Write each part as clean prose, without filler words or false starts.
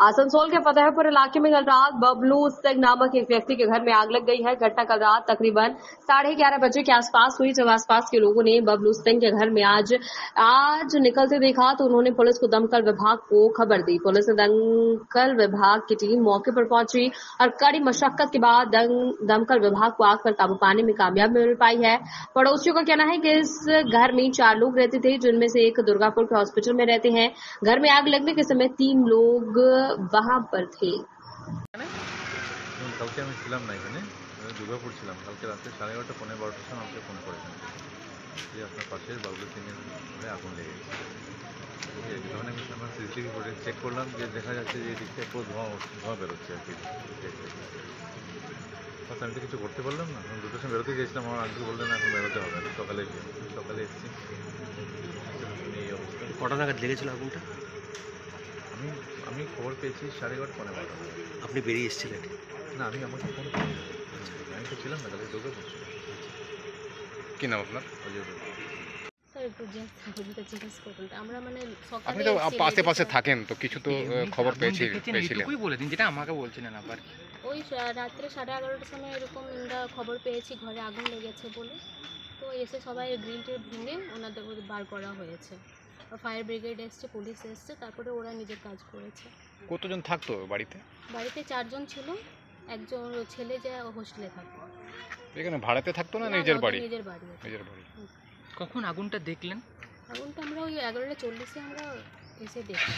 आसनसोल के फतेहपुर इलाके में कल रात बबलू सिंह नामक एक व्यक्ति के घर में आग लग गई है। घटना कल रात तकरीबन 11:30 बजे के आसपास हुई, जब आसपास के लोगों ने बबलू सिंह के घर में आज निकलते देखा तो उन्होंने पुलिस को दमकल विभाग को खबर दी। पुलिस ने दमकल विभाग की टीम मौके पर पहुंची और कड़ी मशक्कत के बाद दमकल विभाग को आग पर काबू पाने में कामयाबी मिल पाई है। पड़ोसियों का कहना है कि इस घर में 4 लोग रहते थे, जिनमें से एक दुर्गापुर के हॉस्पिटल में रहते हैं। घर में आग लगने के समय 3 लोग वहां पर थे। কালকে আমি ছিলাম না এখানে, দুর্গাপুর ছিলাম। কালকে রাতে 11:30 পৌনে 12টার সময় আমাকে ফোন করেছেন যে আপনার পাশের বাবলু সিংয়ের ঘরে আগুন লেগে গেছে। তখন আমি আমার সিসিটিভি ফুটেজ চেক করলাম, যে দেখা যাচ্ছে যে এদিক থেকে পুরো ধোঁয়া বেরোচ্ছে আর কি। আমি তো কিছু করতে পারলাম না, আমি 2টার সময় বেরোতে চেয়েছিলাম, আমার আঙ্কেল বললেন এখন বেরোতে হবে না, সকালে এসেছি। এই অবস্থা। কটা নাগাদ লেগেছিল আগুনটা? আমি খবর পেয়েছি 11:30 পৌনে 12টা। আপনি বেরিয়ে এসেছিলেন? না, আমাকে ফোন করেছিলেন, আমি তো ছিলাম না, তাহলে ঢুকে পড়ছি। কি নাম আপনার? আপনি তো আশেপাশে থাকেন, তো কিছু তো খবর পেয়েছিলেন? বলে দিন যেটা আমাকে বলছিলেন। আবার ওই রাত্রে 11:30টার সময় এরকম আমরা খবর পেয়েছি ঘরে আগুন লেগেছে বলে, তো এসে সবাই গ্রিলটা ভেঙে ওনাদের বার করা হয়েছে। ফায়ার ব্রিগেড এসছে, পুলিশ এসছে, তারপরে ওরা নিজের কাজ করেছে। কতজন থাকতো বাড়িতে? বাড়িতে 4 জন ছিল, একজন ছেলে যে হোস্টেলে থাকতো। এখানে ভাড়াতে থাকতো না নিজের বাড়ি? নিজের বাড়ি। কখন আগুনটা দেখলেন? আগুনটা আমরা ওই 11:40 আমরা এসে দেখি।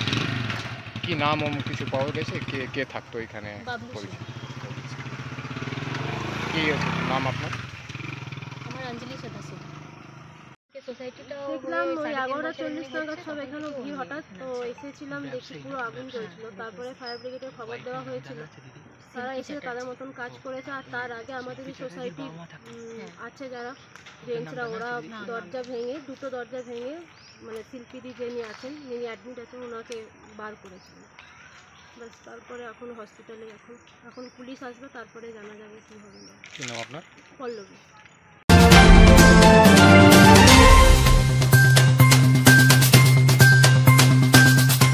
কি নাম কিছু পাওয়া গেছে? কে থাকতো এখানে? বাবলু সিং। কি নাম আপনার? আমার অঞ্জলি সদাসিং। দেখলাম ওই 11:40 নাগাদ সব এখানে ভিড়, হঠাৎ তো এসেছিলাম, দেখি পুরো আগুন জ্বলছিল। তারপরে ফায়ার ব্রিগেডে খবর দেওয়া হয়েছিল, তারা এসে তাদের মতন কাজ করেছে। আর তার আগে আমাদের এই সোসাইটি আছে যারা জেন্টসরা, ওরা দরজা ভেঙে, 2টো দরজা ভেঙে, মানে শিল্পীদি যিনি আছেন, যিনি অ্যাডমিট আছেন, ওনাকে বার করেছিলেন। বাস তারপরে এখন হসপিটালে, এখন পুলিশ আসবে, তারপরে জানা যাবে কী হবে না। কি নাম আপনার? পল্লবী।